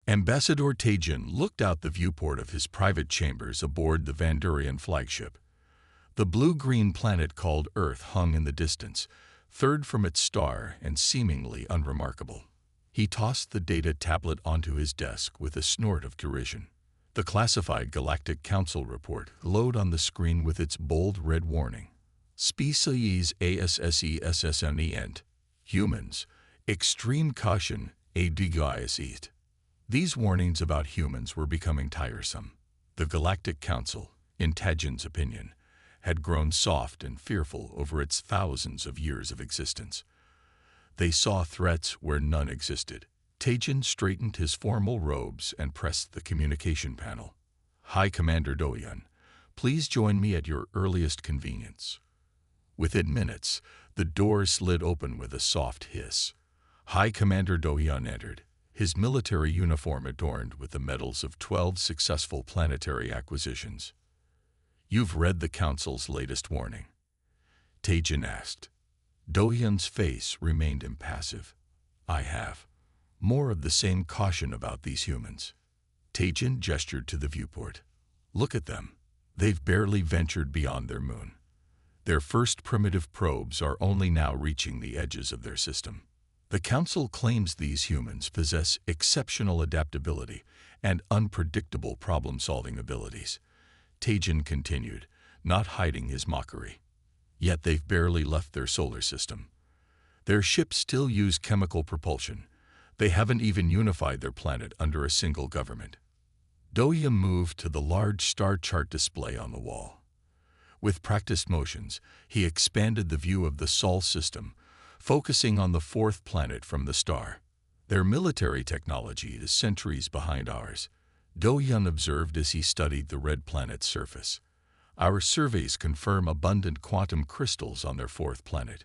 Ambassador Tajin looked out the viewport of his private chambers aboard the Vandurian flagship. The blue-green planet called Earth hung in the distance, third from its star and seemingly unremarkable. He tossed the data tablet onto his desk with a snort of derision. The classified Galactic Council report glowed on the screen with its bold red warning. Species ASSESSNENT. Humans. Extreme caution, ADGISET. These warnings about humans were becoming tiresome. The Galactic Council, in Tajin's opinion, had grown soft and fearful over its thousands of years of existence. They saw threats where none existed. Tajin straightened his formal robes and pressed the communication panel. High Commander Doyan, please join me at your earliest convenience. Within minutes, the door slid open with a soft hiss. High Commander Doyan entered, his military uniform adorned with the medals of 12 successful planetary acquisitions. You've read the Council's latest warning? Tajin asked. Doyan's face remained impassive. I have. More of the same caution about these humans. Tajin gestured to the viewport. Look at them. They've barely ventured beyond their moon. Their first primitive probes are only now reaching the edges of their system. The Council claims these humans possess exceptional adaptability and unpredictable problem-solving abilities. Tajin continued, not hiding his mockery. Yet they've barely left their solar system. Their ships still use chemical propulsion. They haven't even unified their planet under a single government. Doyan moved to the large star chart display on the wall. With practiced motions, he expanded the view of the Sol system, focusing on the fourth planet from the star. Their military technology is centuries behind ours, Doyan observed as he studied the red planet's surface. Our surveys confirm abundant quantum crystals on their fourth planet.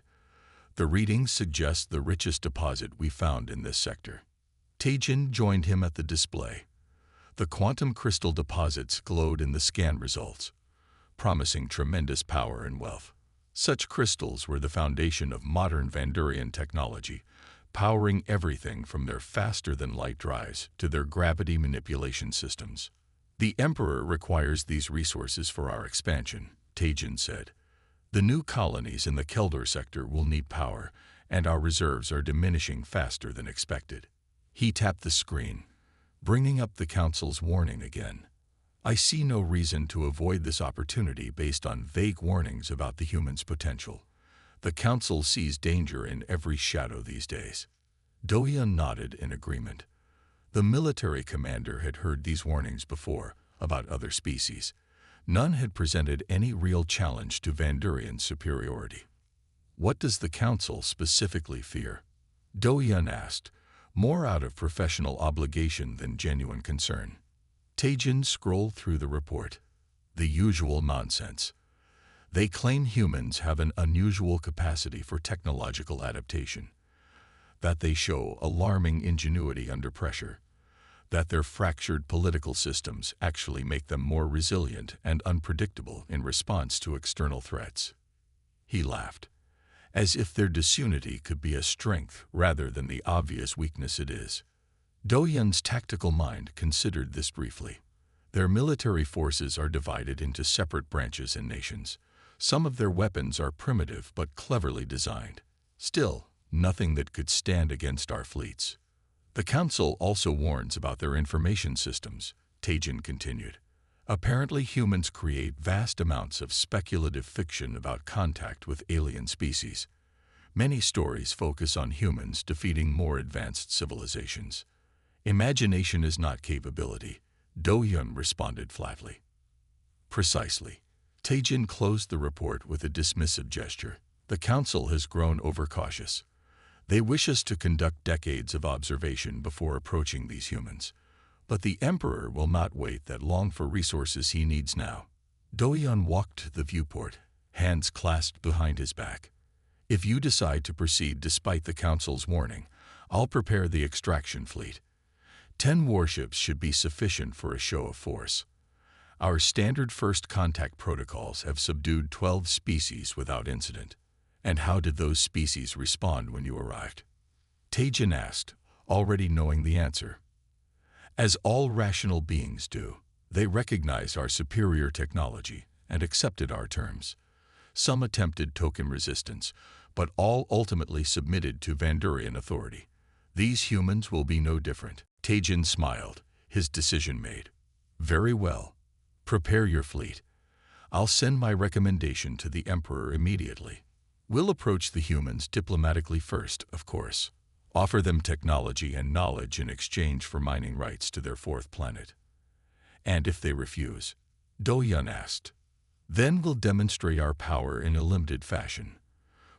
The readings suggest the richest deposit we found in this sector. Tajin joined him at the display. The quantum crystal deposits glowed in the scan results, promising tremendous power and wealth. Such crystals were the foundation of modern Vandurian technology, powering everything from their faster-than-light drives to their gravity manipulation systems. The Emperor requires these resources for our expansion, Tajin said. The new colonies in the Keldor sector will need power, and our reserves are diminishing faster than expected. He tapped the screen, bringing up the Council's warning again. I see no reason to avoid this opportunity based on vague warnings about the human's potential. The Council sees danger in every shadow these days. Doyan nodded in agreement. The military commander had heard these warnings before about other species. None had presented any real challenge to Vandurian superiority. What does the Council specifically fear? Doyan asked, more out of professional obligation than genuine concern. Tajin scrolled through the report. The usual nonsense. They claim humans have an unusual capacity for technological adaptation, that they show alarming ingenuity under pressure, that their fractured political systems actually make them more resilient and unpredictable in response to external threats. He laughed, as if their disunity could be a strength rather than the obvious weakness it is. Doyan's tactical mind considered this briefly. Their military forces are divided into separate branches and nations. Some of their weapons are primitive but cleverly designed. Still, nothing that could stand against our fleets. The Council also warns about their information systems, Tajin continued. Apparently humans create vast amounts of speculative fiction about contact with alien species. Many stories focus on humans defeating more advanced civilizations. Imagination is not capability, Doyan responded flatly. Precisely. Tajin closed the report with a dismissive gesture. The Council has grown overcautious. They wish us to conduct decades of observation before approaching these humans. But the Emperor will not wait that long for resources he needs now. Doyan walked to the viewport, hands clasped behind his back. If you decide to proceed despite the Council's warning, I'll prepare the extraction fleet. 10 warships should be sufficient for a show of force. Our standard first contact protocols have subdued 12 species without incident. And how did those species respond when you arrived? Tajin asked, already knowing the answer. As all rational beings do, they recognized our superior technology and accepted our terms. Some attempted token resistance, but all ultimately submitted to Vandurian authority. These humans will be no different. Tajin smiled, his decision made. Very well. Prepare your fleet. I'll send my recommendation to the Emperor immediately. We'll approach the humans diplomatically first, of course. Offer them technology and knowledge in exchange for mining rights to their fourth planet. And if they refuse, Do-Yun asked, then we'll demonstrate our power in a limited fashion.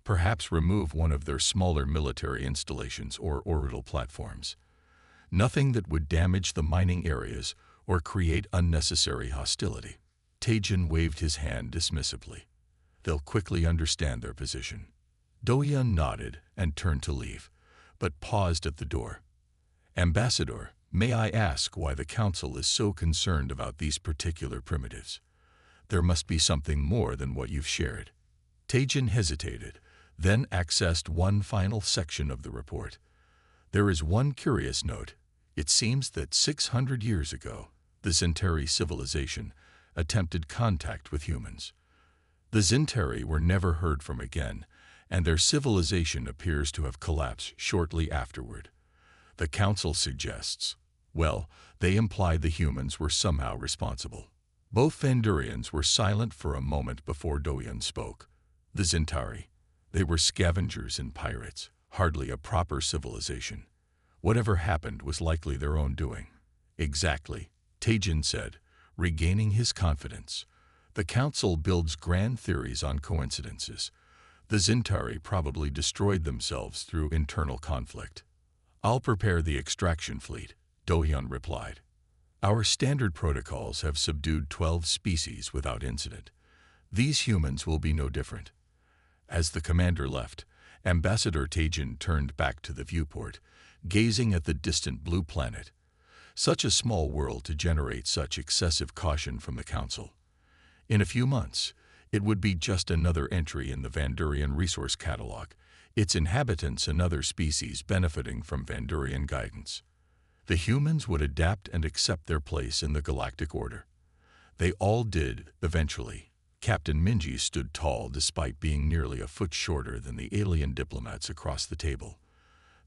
Perhaps remove one of their smaller military installations or orbital platforms. Nothing that would damage the mining areas or create unnecessary hostility. Tajin waved his hand dismissively. They'll quickly understand their position. Do-Yun nodded and turned to leave, but paused at the door. Ambassador, may I ask why the Council is so concerned about these particular primitives? There must be something more than what you've shared. Tajin hesitated, then accessed one final section of the report. There is one curious note. It seems that 600 years ago, the Zentari civilization attempted contact with humans. The Zentari were never heard from again, and their civilization appears to have collapsed shortly afterward. The Council suggests, well, they imply the humans were somehow responsible. Both Vandurians were silent for a moment before Do-Yun spoke. The Zentari, they were scavengers and pirates, hardly a proper civilization. Whatever happened was likely their own doing. Exactly, Tajin said, regaining his confidence. The Council builds grand theories on coincidences. The Zentari probably destroyed themselves through internal conflict. I'll prepare the extraction fleet, Do-Yun replied. Our standard protocols have subdued 12 species without incident. These humans will be no different. As the commander left, Ambassador Tajin turned back to the viewport, gazing at the distant blue planet. Such a small world to generate such excessive caution from the Council. In a few months, it would be just another entry in the Vandurian resource catalog, its inhabitants another species benefiting from Vandurian guidance. The humans would adapt and accept their place in the galactic order. They all did, eventually. Captain Minji stood tall despite being nearly a foot shorter than the alien diplomats across the table.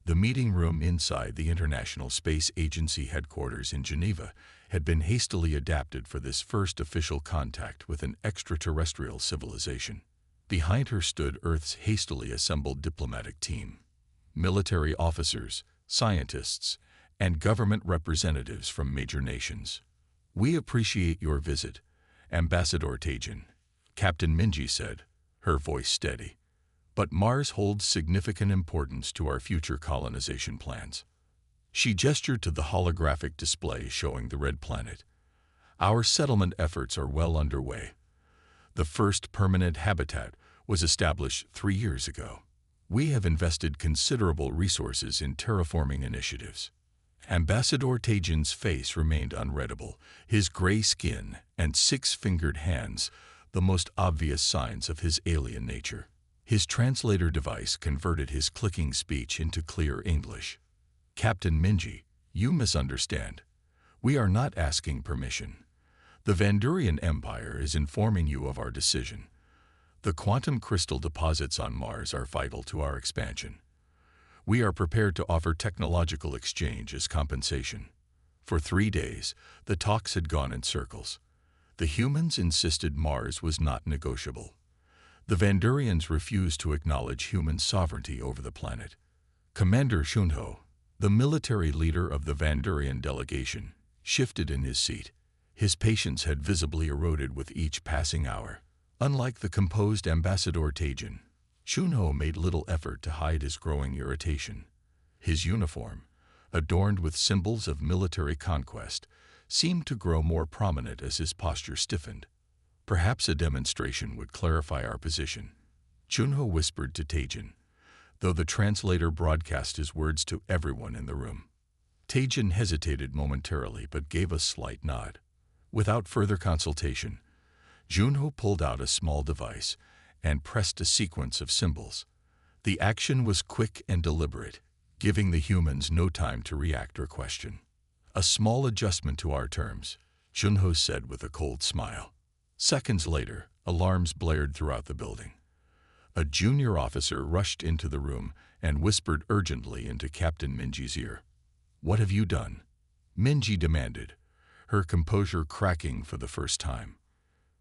The meeting room inside the International Space Agency headquarters in Geneva had been hastily adapted for this first official contact with an extraterrestrial civilization. Behind her stood Earth's hastily assembled diplomatic team. Military officers, scientists, and government representatives from major nations. We appreciate your visit, Ambassador Tajin, Captain Minji said, her voice steady. But Mars holds significant importance to our future colonization plans. She gestured to the holographic display showing the red planet. Our settlement efforts are well underway. The first permanent habitat was established 3 years ago. We have invested considerable resources in terraforming initiatives. Ambassador Tajin's face remained unreadable, his gray skin and 6-fingered hands the most obvious signs of his alien nature. His translator device converted his clicking speech into clear English. Captain Minji, you misunderstand. We are not asking permission. The Vandurian Empire is informing you of our decision. The quantum crystal deposits on Mars are vital to our expansion. We are prepared to offer technological exchange as compensation. For 3 days, the talks had gone in circles. The humans insisted Mars was not negotiable. The Vandurians refused to acknowledge human sovereignty over the planet. Commander Shunho, the military leader of the Vandurian delegation, shifted in his seat. His patience had visibly eroded with each passing hour. Unlike the composed Ambassador Tajin, Shunho made little effort to hide his growing irritation. His uniform, adorned with symbols of military conquest, seemed to grow more prominent as his posture stiffened. Perhaps a demonstration would clarify our position, Shunho whispered to Tajin, though the translator broadcast his words to everyone in the room. Tajin hesitated momentarily but gave a slight nod. Without further consultation, Shunho pulled out a small device and pressed a sequence of symbols. The action was quick and deliberate, giving the humans no time to react or question. A small adjustment to our terms, Junho said with a cold smile. Seconds later, alarms blared throughout the building. A junior officer rushed into the room and whispered urgently into Captain Minji's ear. "What have you done?" Minji demanded, her composure cracking for the first time.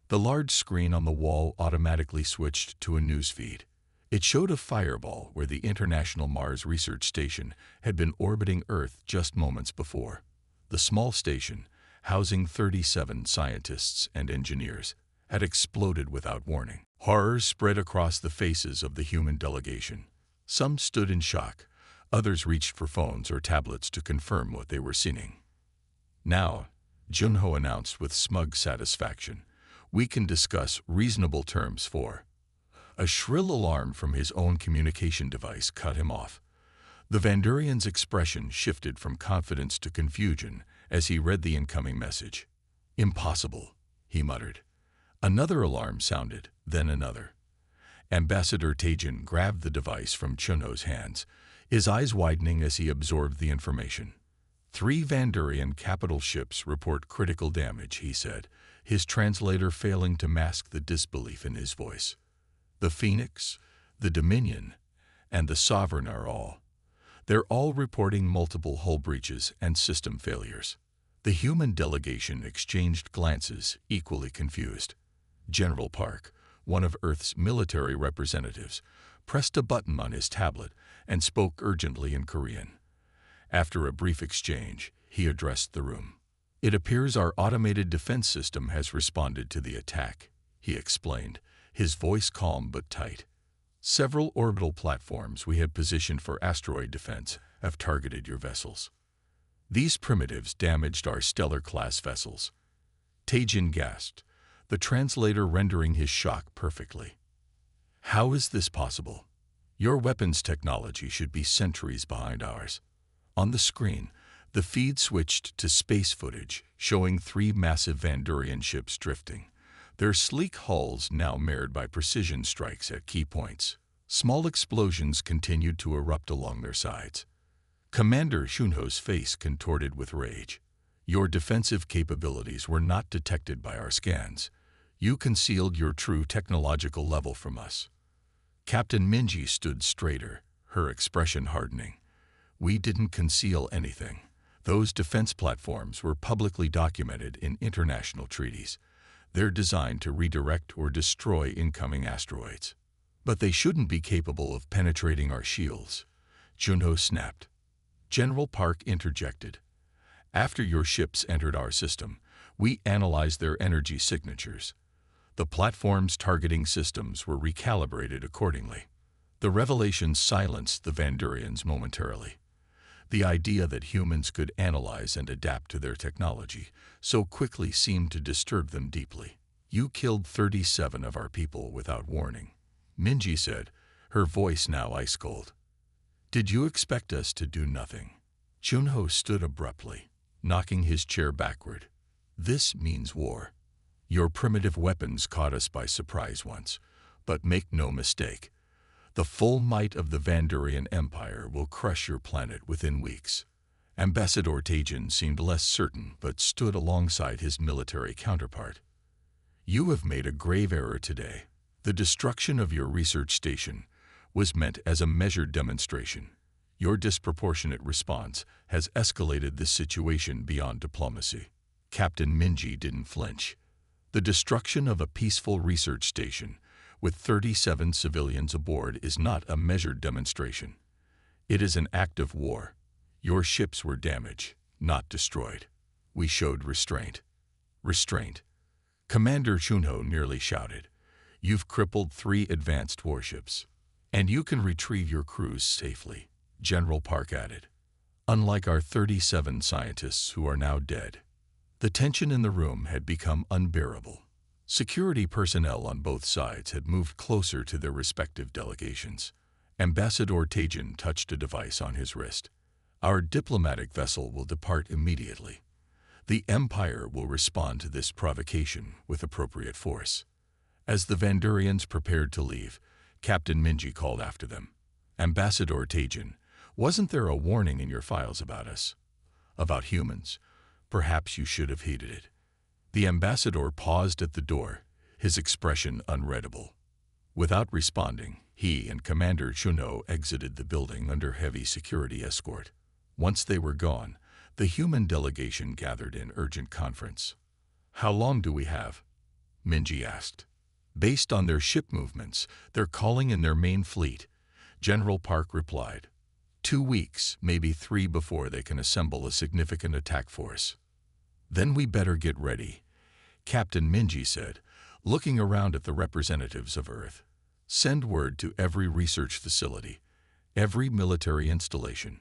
The large screen on the wall automatically switched to a news feed. It showed a fireball where the International Mars Research Station had been orbiting Earth just moments before. The small station, housing 37 scientists and engineers, had exploded without warning. Horror spread across the faces of the human delegation. Some stood in shock. Others reached for phones or tablets to confirm what they were seeing. "Now," Junho announced with smug satisfaction, "we can discuss reasonable terms for—" A shrill alarm from his own communication device cut him off. The Vandurian's expression shifted from confidence to confusion as he read the incoming message. "Impossible," he muttered. Another alarm sounded, then another. Ambassador Taejin grabbed the device from Chunho's hands, his eyes widening as he absorbed the information. 3 Vandurian capital ships report critical damage, he said, his translator failing to mask the disbelief in his voice. The Phoenix, the Dominion, and the Sovereign are all. They're all reporting multiple hull breaches and system failures. The human delegation exchanged glances, equally confused. General Park, one of Earth's military representatives, pressed a button on his tablet and spoke urgently in Korean. After a brief exchange, he addressed the room. "It appears our automated defense system has responded to the attack," he explained, his voice calm but tight. "Several orbital platforms we have positioned for asteroid defense have targeted your vessels. These primitives damaged our stellar-class vessels." Taejin gasped, the translator rendering his shock perfectly. "How is this possible? Your weapons technology should be centuries behind ours." On the screen, the feed switched to space footage, showing 3 massive Vandurian ships drifting, their sleek hulls now marred by precision strikes at key points. Small explosions continued to erupt along their sides. Commander Shunho's face contorted with rage. "Your defensive capabilities were not detected by our scans. You concealed your true technological level from us." Captain Minji stood straighter, her expression hardening. "We didn't conceal anything. Those defense platforms were publicly documented in international treaties. They're designed to redirect or destroy incoming asteroids. But they shouldn't be capable of penetrating our shields," Junho snapped. General Park interjected. "After your ships entered our system, we analyzed their energy signatures. The platform's targeting systems were recalibrated accordingly." The revelation silenced the Vandurians momentarily. The idea that humans could analyze and adapt to their technology so quickly seemed to disturb them deeply. "You killed 37 of our people without warning," Minji said, her voice now ice cold. "Did you expect us to do nothing?" Junho stood abruptly, knocking his chair backward. "This means war. Your primitive weapons caught us by surprise once, but make no mistake. The full might of the Vandurian Empire will crush your planet within weeks." Ambassador Taejin seemed less certain but stood alongside his military counterpart. "You have made a grave error today. The destruction of your research station was meant as a measured demonstration. Your disproportionate response has escalated this situation beyond diplomacy." Captain Minji didn't flinch. "The destruction of a peaceful research station with 37 civilians aboard is not a measured demonstration. It is an act of war. Your ships were damaged, not destroyed. We showed restraint." "Restraint?" Commander Shunho nearly shouted. "You've crippled 3 advanced warships. And you can retrieve your crews safely," General Park added. "Unlike our 37 scientists who are now dead." The tension in the room had become unbearable. Security personnel on both sides had moved closer to their respective delegations. Ambassador Taejin touched a device on his wrist. "Our diplomatic vessel will depart immediately. The Empire will respond to this provocation with appropriate force." As the Vandurians prepared to leave, Captain Minji called after them. "Ambassador Taejin, wasn't there a warning in your files about us? About humans? Perhaps you should have heeded it. The ambassador paused at the door, his expression unreadable. Without responding, he and Commander Chuno exited the building under heavy security escort. Once they were gone, the human delegation gathered in urgent conference. "How long do we have?" Minji asked. "Based on their ship movements, they're calling in their main fleet," General Park replied. 2 weeks, maybe 3 before they can assemble a significant attack force. "Then we better get ready," Captain Minji said, looking around at the representatives of Earth. "Send word to every research facility, every military installation.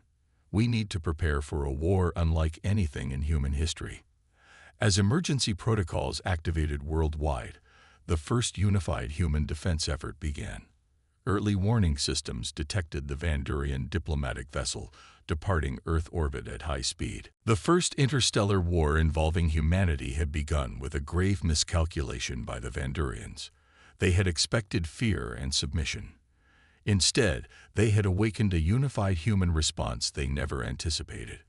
We need to prepare for a war unlike anything in human history." As emergency protocols activated worldwide, the first unified human defense effort began. Early warning systems detected the Van Durian diplomatic vessel departing Earth orbit at high speed. The first interstellar war involving humanity had begun with a grave miscalculation by the Van Durians. They had expected fear and submission. Instead, they had awakened a unified human response they never anticipated.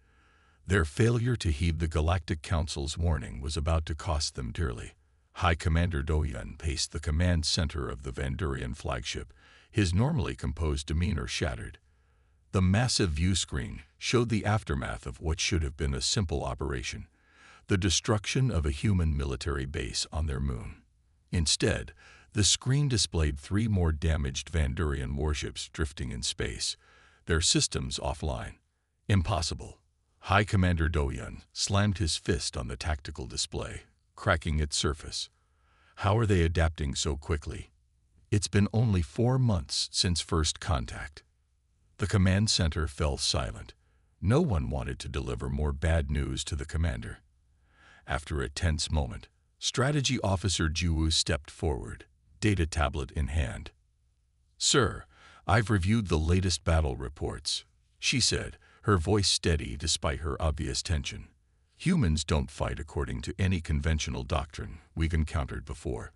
Their failure to heed the Galactic Council's warning was about to cost them dearly. High Commander Doyun paced the command center of the Van Durian flagship, his normally composed demeanor shattered. The massive view screen showed the aftermath of what should have been a simple operation, the destruction of a human military base on their moon. Instead, the screen displayed 3 more damaged Van Durian warships drifting in space, their systems offline. Impossible. High Commander Doyun slammed his fist on the tactical display, cracking its surface. How are they adapting so quickly? It's been only 4 months since first contact. The command center fell silent. No one wanted to deliver more bad news to the commander. After a tense moment, Strategy Officer Juwu stepped forward, data tablet in hand. "Sir, I've reviewed the latest battle reports," she said, her voice steady despite her obvious tension. "Humans don't fight according to any conventional doctrine we've encountered before.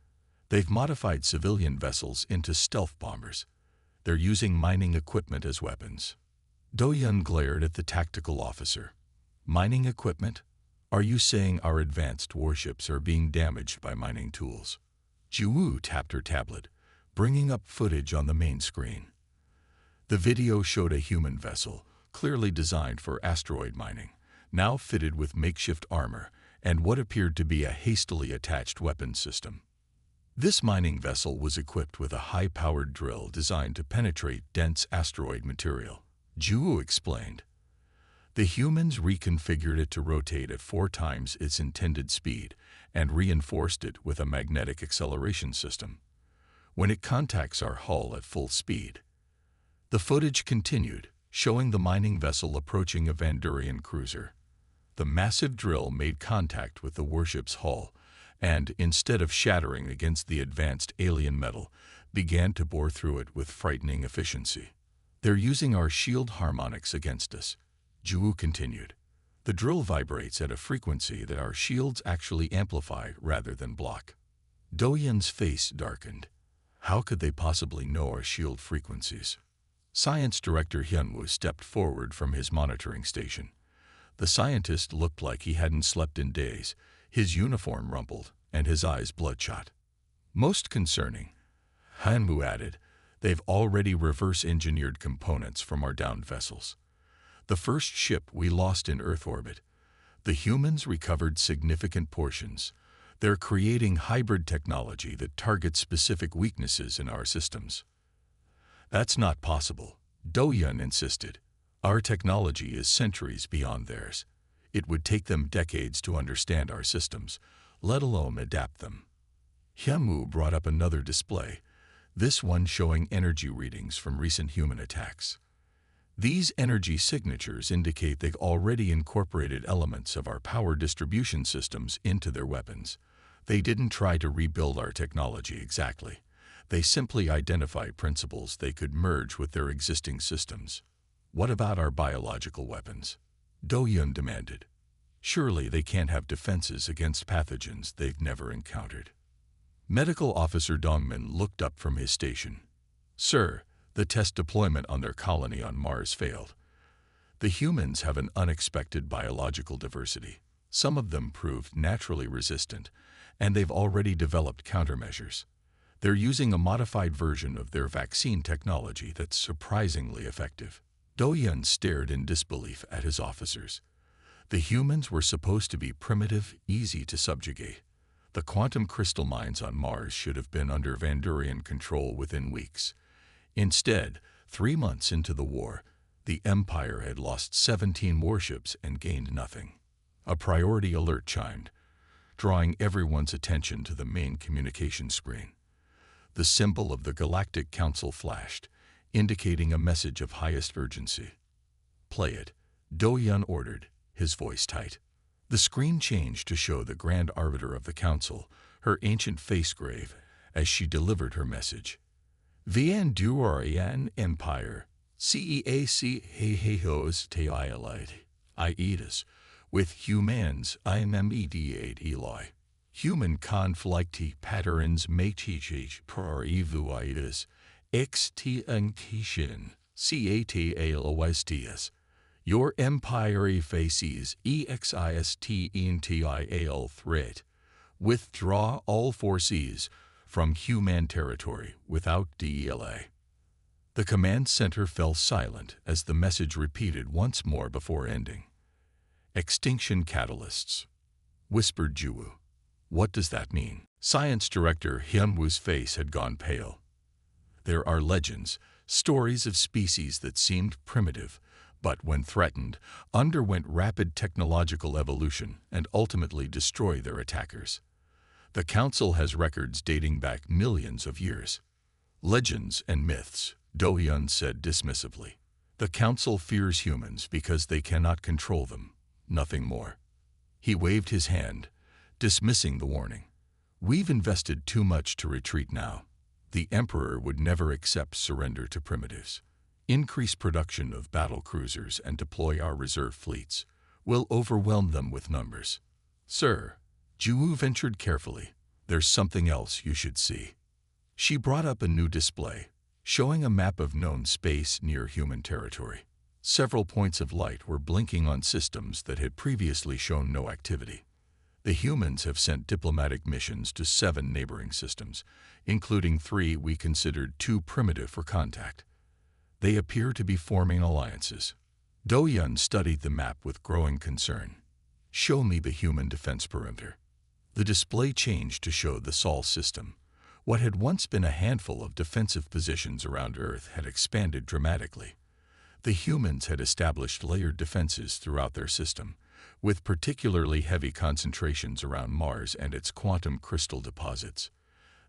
They've modified civilian vessels into stealth bombers. They're using mining equipment as weapons." Doyun glared at the tactical officer. "Mining equipment? Are you saying our advanced warships are being damaged by mining tools?" Juwu tapped her tablet, bringing up footage on the main screen. The video showed a human vessel, clearly designed for asteroid mining, now fitted with makeshift armor and what appeared to be a hastily attached weapons system. This mining vessel was equipped with a high-powered drill designed to penetrate dense asteroid material, Juwu explained. The humans reconfigured it to rotate at 4 times its intended speed and reinforced it with a magnetic acceleration system. When it contacts our hull at full speed. The footage continued, showing the mining vessel approaching a Van Durian cruiser. The massive drill made contact with the warship's hull and, instead of shattering against the advanced alien metal, began to bore through it with frightening efficiency. "They're using our shield harmonics against us," Juwu continued. "The drill vibrates at a frequency that our shields actually amplify rather than block." Doyun's face darkened. How could they possibly know our shield frequencies? Science Director Hyunwoo stepped forward from his monitoring station. The scientist looked like he hadn't slept in days, his uniform rumpled, and his eyes bloodshot. "Most concerning," Hyunwoo added, "they've already reverse-engineered components from our downed vessels. The first ship we lost in Earth orbit. The humans recovered significant portions. They're creating hybrid technology that targets specific weaknesses in our systems." "That's not possible," Doyun insisted. "Our technology is centuries beyond theirs. It would take them decades to understand our systems, let alone adapt them." Hyunwoo brought up another display, this one showing energy readings from recent human attacks. These energy signatures indicate they've already incorporated elements of our power distribution systems into their weapons. They didn't try to rebuild our technology exactly. They simply identified principles they could merge with their existing systems. "What about our biological weapons?" Doyun demanded. "Surely they can't have defenses against pathogens they've never encountered." Medical Officer Dongmin looked up from his station. "Sir, the test deployment on their colony on Mars failed. The humans have an unexpected biological diversity. Some of them proved naturally resistant, and they've already developed countermeasures. They're using a modified version of their vaccine technology that's surprisingly effective. Do-Yun stared in disbelief at his officers. The humans were supposed to be primitive, easy to subjugate. The quantum crystal mines on Mars should have been under Vandurian control within weeks. Instead, 3 months into the war, the Empire had lost 17 warships and gained nothing. A priority alert chimed, drawing everyone's attention to the main communication screen. The symbol of the Galactic Council flashed, indicating a message of highest urgency. "Play it," Do-Yun ordered, his voice tight. The screen changed to show the Grand Arbiter of the Council, her ancient face grave, as she delivered her message. Vandurian Empire, CEAC Hehos Teilite, Iedus, with humans imediate Eloi. Human conflicti patterns matichich per evuitis, extinctation, cataloestias. Your empire faces existintial threat. Withdraw all forces from human territory without delay. The command center fell silent as the message repeated once more before ending. Extinction catalysts, whispered Juwu. What does that mean? Science Director Hyunwoo's face had gone pale. There are legends, stories of species that seemed primitive, but when threatened, underwent rapid technological evolution and ultimately destroyed their attackers. The Council has records dating back millions of years. Legends and myths, Do-Yun said dismissively. The Council fears humans because they cannot control them, nothing more. He waved his hand, dismissing the warning. We've invested too much to retreat now. The Emperor would never accept surrender to primitives. Increase production of battle cruisers and deploy our reserve fleets. We'll overwhelm them with numbers. Sir, Juwu ventured carefully, there's something else you should see. She brought up a new display, showing a map of known space near human territory. Several points of light were blinking on systems that had previously shown no activity. The humans have sent diplomatic missions to 7 neighboring systems, including 3 we considered too primitive for contact. They appear to be forming alliances. Do-Yun studied the map with growing concern. Show me the human defense perimeter. The display changed to show the Sol system. What had once been a handful of defensive positions around Earth had expanded dramatically. The humans had established layered defenses throughout their system, with particularly heavy concentrations around Mars and its quantum crystal deposits.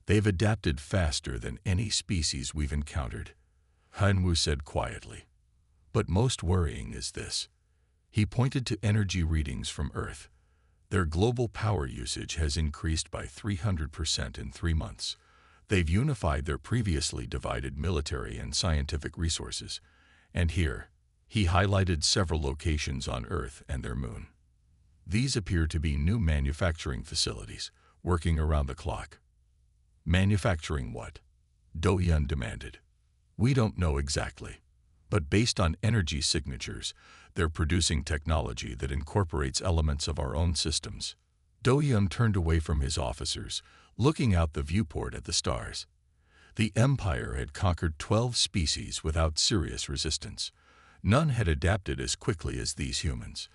They've adapted faster than any species we've encountered, Hyunwoo said quietly. But most worrying is this. He pointed to energy readings from Earth. Their global power usage has increased by 300% in 3 months. They've unified their previously divided military and scientific resources. And here, he highlighted several locations on Earth and their moon. These appear to be new manufacturing facilities, working around the clock. Manufacturing what? Do-Yun demanded. We don't know exactly, but based on energy signatures, they're producing technology that incorporates elements of our own systems. Do-Yun turned away from his officers, looking out the viewport at the stars. The Empire had conquered 12 species without serious resistance. None had adapted as quickly as these humans.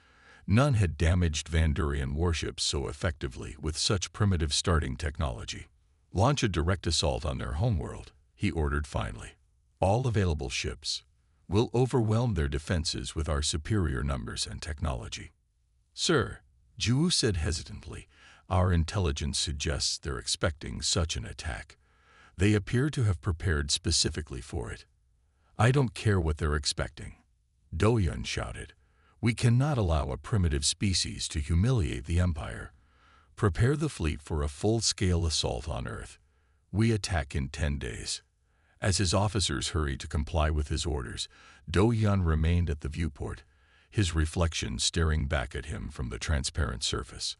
None had damaged Vandurian warships so effectively with such primitive starting technology. Launch a direct assault on their homeworld, he ordered finally. All available ships. We'll overwhelm their defenses with our superior numbers and technology. Sir, Juwu said hesitantly, our intelligence suggests they're expecting such an attack. They appear to have prepared specifically for it. I don't care what they're expecting. Do-Yun shouted. We cannot allow a primitive species to humiliate the Empire. Prepare the fleet for a full-scale assault on Earth. We attack in 10 days. As his officers hurried to comply with his orders, Do-Yun remained at the viewport, his reflection staring back at him from the transparent surface.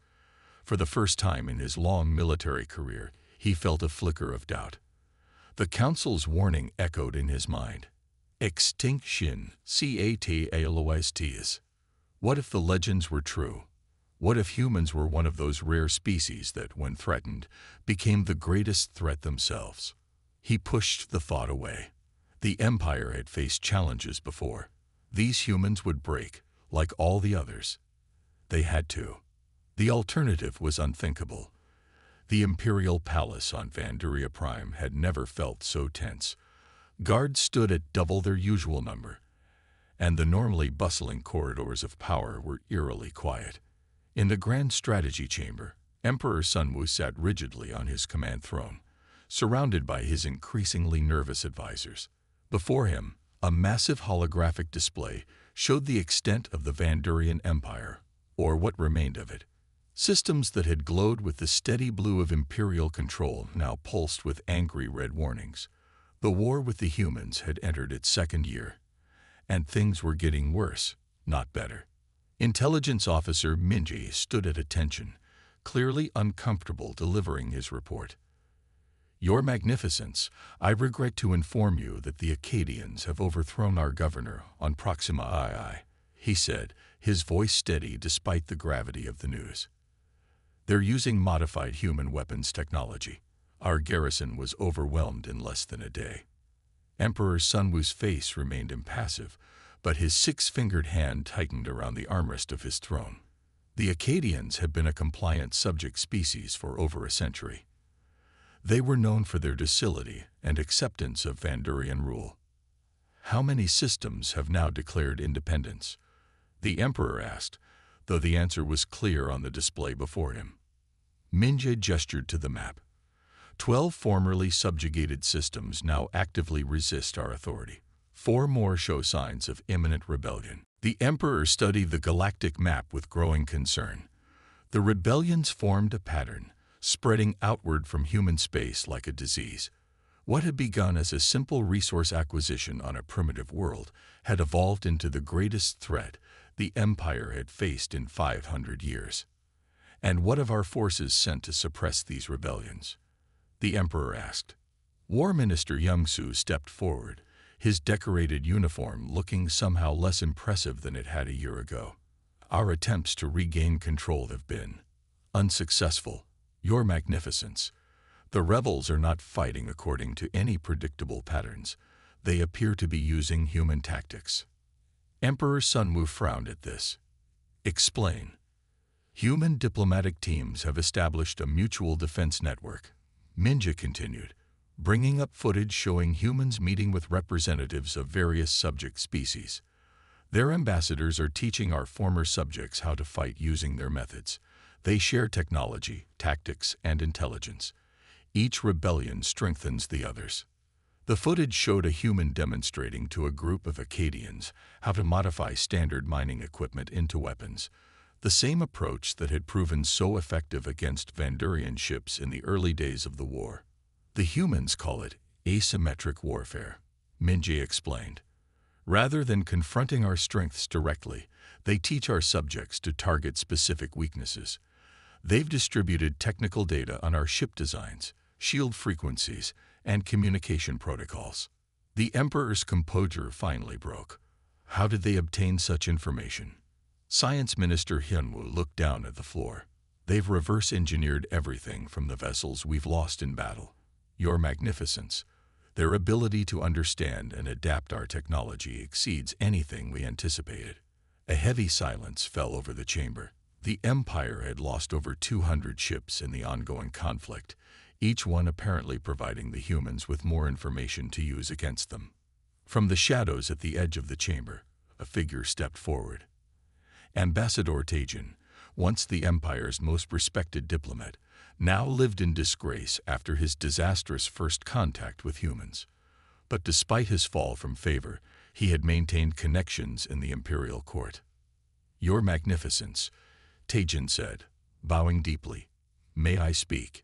For the first time in his long military career, he felt a flicker of doubt. The Council's warning echoed in his mind. Extinction, cataloestias. What if the legends were true? What if humans were one of those rare species that, when threatened, became the greatest threat themselves? He pushed the thought away. The Empire had faced challenges before. These humans would break, like all the others. They had to. The alternative was unthinkable. The Imperial Palace on Vanduria Prime had never felt so tense. Guards stood at double their usual number, and the normally bustling corridors of power were eerily quiet. In the Grand Strategy Chamber, Emperor Sunwu sat rigidly on his command throne, surrounded by his increasingly nervous advisors. Before him, a massive holographic display showed the extent of the Vandurian Empire, or what remained of it. Systems that had glowed with the steady blue of Imperial control now pulsed with angry red warnings. The war with the humans had entered its second year, and things were getting worse, not better. Intelligence Officer Minji stood at attention, clearly uncomfortable delivering his report. "Your Magnificence, I regret to inform you that the Acadians have overthrown our governor on Proxima II," he said, his voice steady despite the gravity of the news. "They're using modified human weapons technology. Our garrison was overwhelmed in less than a day." Emperor Sunwu's face remained impassive, but his six-fingered hand tightened around the armrest of his throne. The Acadians had been a compliant subject species for over a century. They were known for their docility and acceptance of Vandurian rule. "How many systems have now declared independence?" the Emperor asked, though the answer was clear on the display before him. Minje gestured to the map. 12 formerly subjugated systems now actively resist our authority. 4 more show signs of imminent rebellion. The Emperor studied the galactic map with growing concern. The rebellions formed a pattern, spreading outward from human space like a disease. What had begun as a simple resource acquisition on a primitive world had evolved into the greatest threat the Empire had faced in 500 years. "And what of our forces sent to suppress these rebellions?" the Emperor asked. War Minister Youngsu stepped forward, his decorated uniform looking somehow less impressive than it had a year ago. "Our attempts to regain control have been unsuccessful, Your Magnificence. The rebels are not fighting according to any predictable patterns. They appear to be using human tactics." Emperor Sunwu frowned at this. "Explain." "Human diplomatic teams have established a mutual defense network," Minje continued, bringing up footage showing humans meeting with representatives of various subject species. "Their ambassadors are teaching our former subjects how to fight using their methods. They share technology, tactics, and intelligence. Each rebellion strengthens the others." The footage showed a human demonstrating to a group of Acadians how to modify standard mining equipment into weapons, the same approach that had proven so effective against Vandurian ships in the early days of the war. "The humans call it asymmetric warfare," Minje explained. "Rather than confronting our strengths directly, they teach our subjects to target specific weaknesses. They've distributed technical data on our ship designs, shield frequencies, and communication protocols." The Emperor's composure finally broke. "How did they obtain such information?" Science Minister Hyunwoo looked down at the floor. "They've reverse-engineered everything from the vessels we've lost in battle. Your Magnificence, their ability to understand and adapt our technology exceeds anything we anticipated." A heavy silence fell over the chamber. The Empire had lost over 200 ships in the ongoing conflict, each one apparently providing the humans with more information to use against them. From the shadows at the edge of the chamber, a figure stepped forward. Ambassador Taejin, once the Empire's most respected diplomat, now lived in disgrace after his disastrous first contact with humans. But despite his fall from favor, he had maintained connections in the imperial court. "Your Magnificence," Taejin said, bowing deeply, "may I speak?"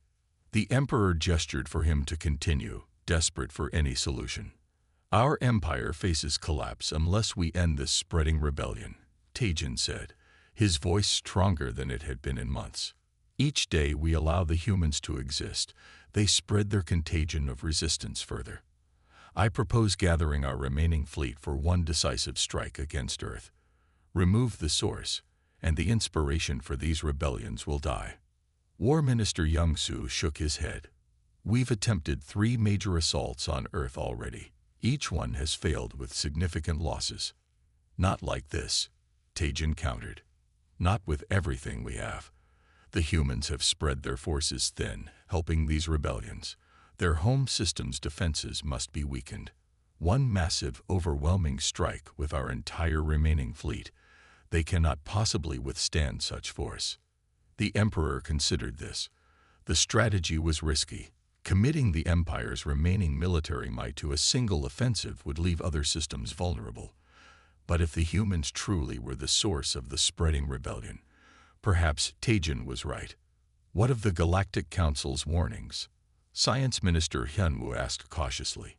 The Emperor gestured for him to continue, desperate for any solution. "Our empire faces collapse unless we end this spreading rebellion," Taejin said, his voice stronger than it had been in months. "Each day we allow the humans to exist, they spread their contagion of resistance further. I propose gathering our remaining fleet for one decisive strike against Earth. Remove the source, and the inspiration for these rebellions will die. War Minister Young-Soo shook his head. We've attempted 3 major assaults on Earth already. Each one has failed with significant losses. Not like this, Taejin countered. Not with everything we have. The humans have spread their forces thin, helping these rebellions. Their home system's defenses must be weakened. One massive, overwhelming strike with our entire remaining fleet. They cannot possibly withstand such force. The Emperor considered this. The strategy was risky. Committing the Empire's remaining military might to a single offensive would leave other systems vulnerable. But if the humans truly were the source of the spreading rebellion, perhaps Taejin was right. What of the Galactic Council's warnings? Science Minister Hyunwoo asked cautiously.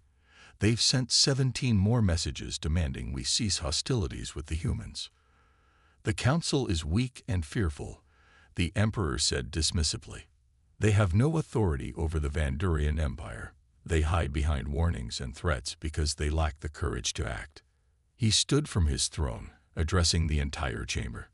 They've sent 17 more messages demanding we cease hostilities with the humans. The Council is weak and fearful, the Emperor said dismissively. They have no authority over the Vandurian Empire. They hide behind warnings and threats because they lack the courage to act. He stood from his throne, addressing the entire chamber.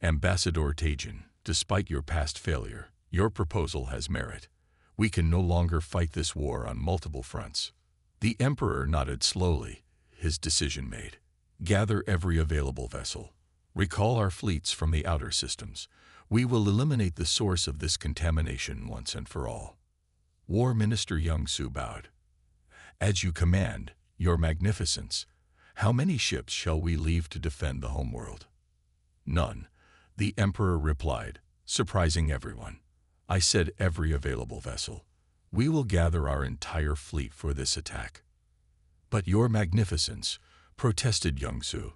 Ambassador Taejin, despite your past failure, your proposal has merit. We can no longer fight this war on multiple fronts. The Emperor nodded slowly, his decision made. Gather every available vessel. Recall our fleets from the outer systems. We will eliminate the source of this contamination once and for all. War Minister Young-Soo bowed. As you command, Your Magnificence, how many ships shall we leave to defend the homeworld? None, the Emperor replied, surprising everyone. I said every available vessel. We will gather our entire fleet for this attack. But Your Magnificence, protested Young-Soo,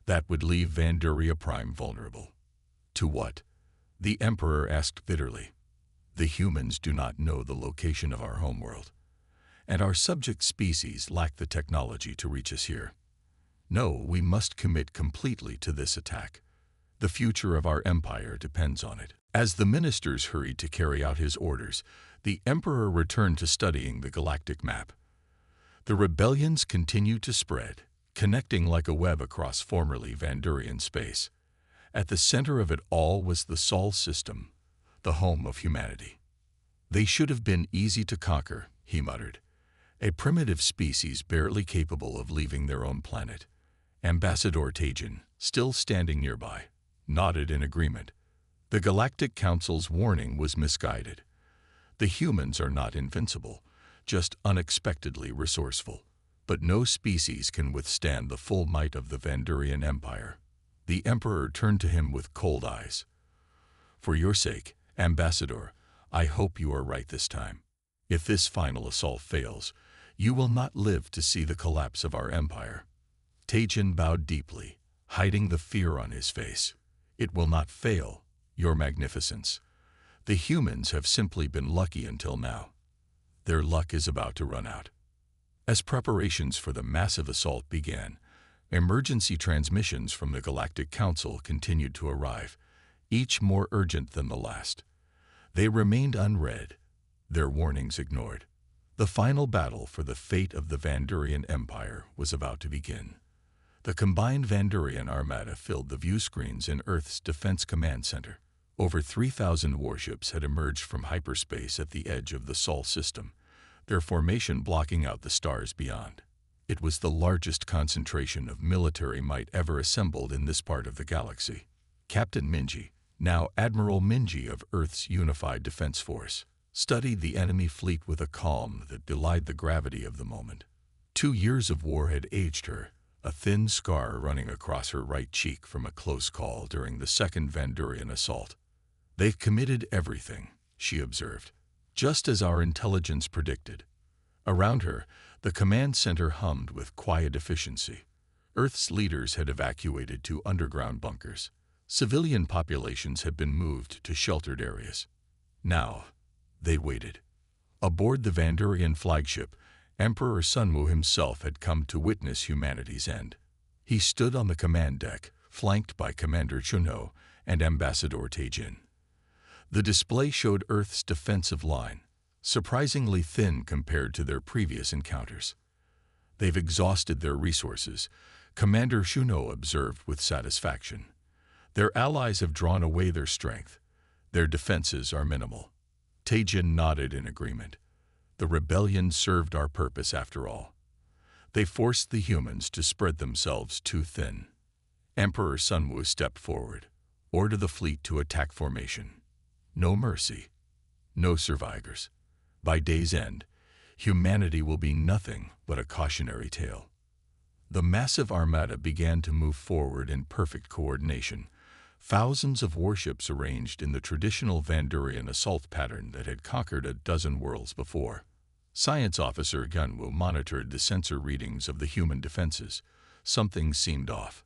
that would leave Vanduria Prime vulnerable. To what? The Emperor asked bitterly. The humans do not know the location of our homeworld, and our subject species lack the technology to reach us here. No, we must commit completely to this attack. The future of our empire depends on it. As the ministers hurried to carry out his orders, the Emperor returned to studying the galactic map. The rebellions continued to spread, connecting like a web across formerly Vandurian space. At the center of it all was the Sol system, the home of humanity. They should have been easy to conquer, he muttered. A primitive species barely capable of leaving their own planet. Ambassador Taejin, still standing nearby, nodded in agreement. The Galactic Council's warning was misguided. The humans are not invincible, just unexpectedly resourceful. But no species can withstand the full might of the Vandurian Empire. The Emperor turned to him with cold eyes. For your sake, Ambassador, I hope you are right this time. If this final assault fails, you will not live to see the collapse of our empire. Taejin bowed deeply, hiding the fear on his face. It will not fail, Your Magnificence. The humans have simply been lucky until now. Their luck is about to run out. As preparations for the massive assault began, emergency transmissions from the Galactic Council continued to arrive, each more urgent than the last. They remained unread, their warnings ignored. The final battle for the fate of the Vandurian Empire was about to begin. The combined Vandurian armada filled the view screens in Earth's Defense Command Center. Over 3,000 warships had emerged from hyperspace at the edge of the Sol system, their formation blocking out the stars beyond. It was the largest concentration of military might ever assembled in this part of the galaxy. Captain Minji, now Admiral Minji of Earth's Unified Defense Force, studied the enemy fleet with a calm that belied the gravity of the moment. 2 years of war had aged her, a thin scar running across her right cheek from a close call during the second Vandurian assault. They've committed everything, she observed, just as our intelligence predicted. Around her, the command center hummed with quiet efficiency. Earth's leaders had evacuated to underground bunkers. Civilian populations had been moved to sheltered areas. Now, they waited. Aboard the Vandurian flagship, Emperor Sunwoo himself had come to witness humanity's end. He stood on the command deck, flanked by Commander Chunho and Ambassador Taejin. The display showed Earth's defensive line, surprisingly thin compared to their previous encounters. They've exhausted their resources, Commander Chunho observed with satisfaction. Their allies have drawn away their strength. Their defenses are minimal. Taejin nodded in agreement. The rebellion served our purpose after all. They forced the humans to spread themselves too thin. Emperor Sunwoo stepped forward. Order the fleet to attack formation. No mercy. No survivors. By day's end, humanity will be nothing but a cautionary tale. The massive armada began to move forward in perfect coordination. Thousands of warships arranged in the traditional Vandurian assault pattern that had conquered a dozen worlds before. Science Officer Gunwoo monitored the sensor readings of the human defenses. Something seemed off.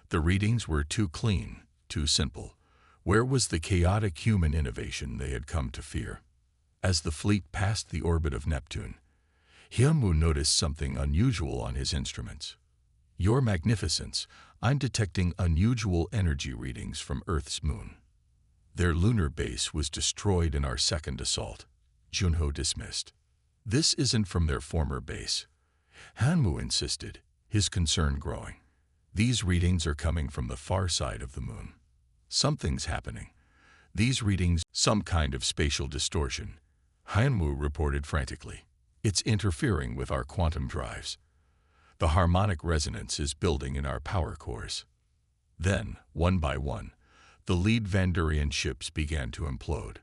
The readings were too clean, too simple. Where was the chaotic human innovation they had come to fear? As the fleet passed the orbit of Neptune, Hyunwoo noticed something unusual on his instruments. Your Magnificence, I'm detecting unusual energy readings from Earth's moon. Their lunar base was destroyed in our second assault. Junho dismissed. This isn't from their former base. Hyunwoo insisted, his concern growing. These readings are coming from the far side of the moon. Something's happening. These readings, some kind of spatial distortion. Hyunwoo reported frantically. It's interfering with our quantum drives. The harmonic resonance is building in our power cores. Then, one by one, the lead Vandurian ships began to implode.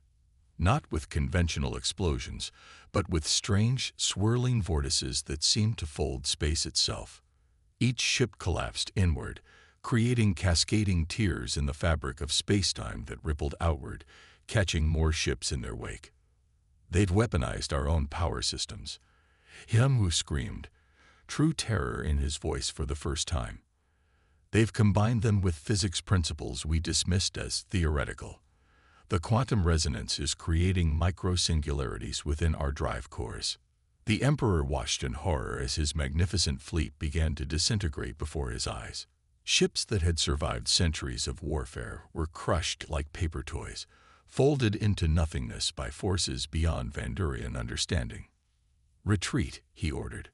Not with conventional explosions, but with strange, swirling vortices that seemed to fold space itself. Each ship collapsed inward, creating cascading tears in the fabric of spacetime that rippled outward, catching more ships in their wake. They'd weaponized our own power systems. Hyunwoo screamed, true terror in his voice for the first time. They've combined them with physics principles we dismissed as theoretical. The quantum resonance is creating micro-singularities within our drive cores. The Emperor watched in horror as his magnificent fleet began to disintegrate before his eyes. Ships that had survived centuries of warfare were crushed like paper toys, folded into nothingness by forces beyond Vandurian understanding. Retreat, he ordered.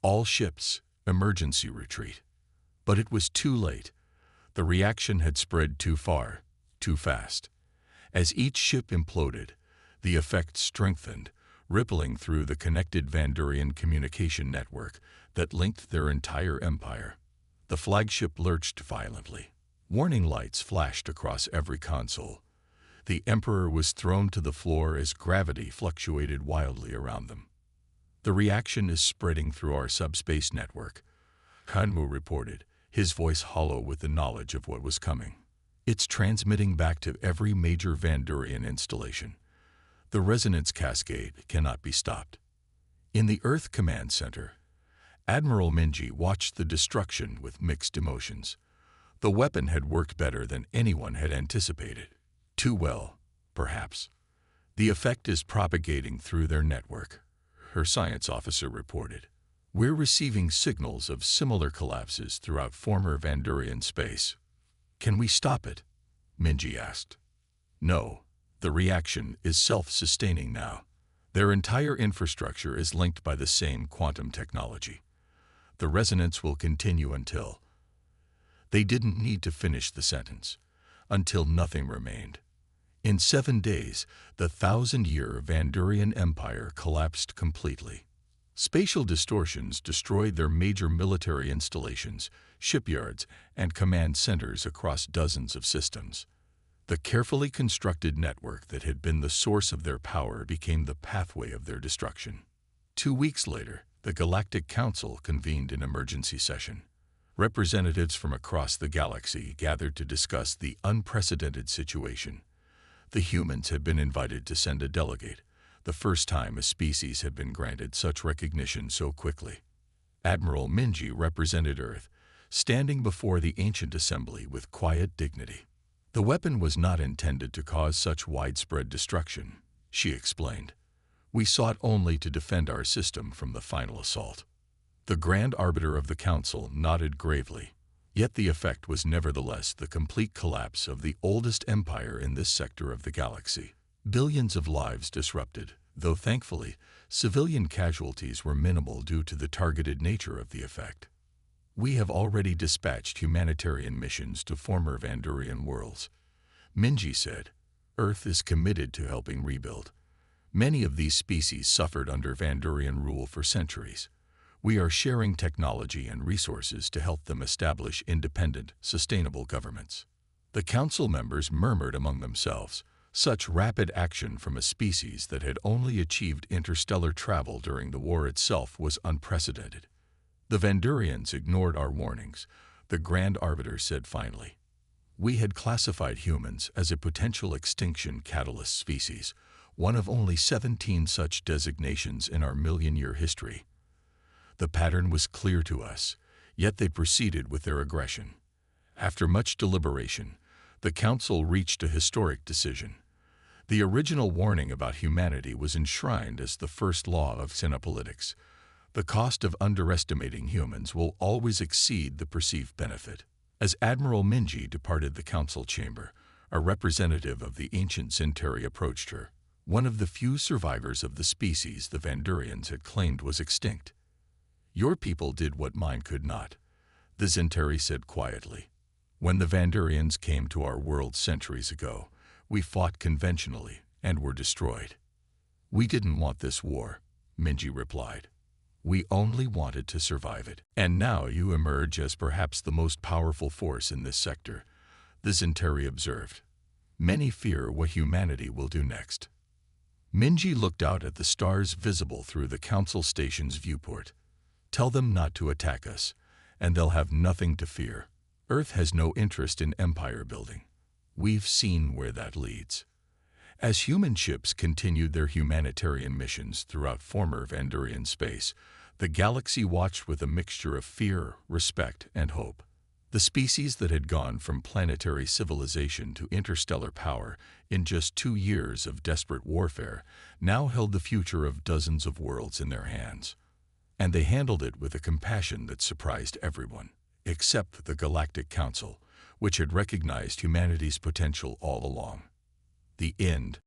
All ships, emergency retreat. But it was too late. The reaction had spread too far, too fast. As each ship imploded, the effect strengthened, rippling through the connected Vandurian communication network that linked their entire empire. The flagship lurched violently. Warning lights flashed across every console. The Emperor was thrown to the floor as gravity fluctuated wildly around them. The reaction is spreading through our subspace network, Hyunwoo reported, his voice hollow with the knowledge of what was coming. It's transmitting back to every major Vandurian installation. The resonance cascade cannot be stopped. In the Earth Command Center, Admiral Minji watched the destruction with mixed emotions. The weapon had worked better than anyone had anticipated. Too well, perhaps. The effect is propagating through their network, her science officer reported. We're receiving signals of similar collapses throughout former Vandurian space. Can we stop it? Minji asked. No, the reaction is self-sustaining now. Their entire infrastructure is linked by the same quantum technology. The resonance will continue until... They didn't need to finish the sentence. Until nothing remained. In 7 days, the 1,000-year Vandurian Empire collapsed completely. Spatial distortions destroyed their major military installations, shipyards, and command centers across dozens of systems. The carefully constructed network that had been the source of their power became the pathway of their destruction. 2 weeks later, the Galactic Council convened an emergency session. Representatives from across the galaxy gathered to discuss the unprecedented situation. The humans had been invited to send a delegate, the first time a species had been granted such recognition so quickly. Admiral Minji represented Earth, standing before the ancient assembly with quiet dignity. The weapon was not intended to cause such widespread destruction, she explained. We sought only to defend our system from the final assault. The Grand Arbiter of the Council nodded gravely, yet the effect was nevertheless the complete collapse of the oldest empire in this sector of the galaxy. Billions of lives disrupted, though thankfully, civilian casualties were minimal due to the targeted nature of the effect. We have already dispatched humanitarian missions to former Vandurian worlds. Minji said, Earth is committed to helping rebuild. Many of these species suffered under Vandurian rule for centuries. We are sharing technology and resources to help them establish independent, sustainable governments. The council members murmured among themselves. Such rapid action from a species that had only achieved interstellar travel during the war itself was unprecedented. The Vandurians ignored our warnings, the Grand Arbiter said finally. We had classified humans as a potential extinction catalyst species, one of only 17 such designations in our million-year history. The pattern was clear to us, yet they proceeded with their aggression. After much deliberation, the Council reached a historic decision. The original warning about humanity was enshrined as the first law of xenopolitics. The cost of underestimating humans will always exceed the perceived benefit. As Admiral Minji departed the council chamber, a representative of the ancient Centauri approached her, one of the few survivors of the species the Vandurians had claimed was extinct. Your people did what mine could not, the Centauri said quietly. When the Vandurians came to our world centuries ago, we fought conventionally and were destroyed. We didn't want this war, Minji replied. We only wanted to survive it. And now you emerge as perhaps the most powerful force in this sector, the Centauri observed. Many fear what humanity will do next. Minji looked out at the stars visible through the council station's viewport. Tell them not to attack us, and they'll have nothing to fear. Earth has no interest in empire building. We've seen where that leads. As human ships continued their humanitarian missions throughout former Vandurian space, the galaxy watched with a mixture of fear, respect, and hope. The species that had gone from planetary civilization to interstellar power in just 2 years of desperate warfare now held the future of dozens of worlds in their hands. And they handled it with a compassion that surprised everyone, except the Galactic Council, which had recognized humanity's potential all along. The end.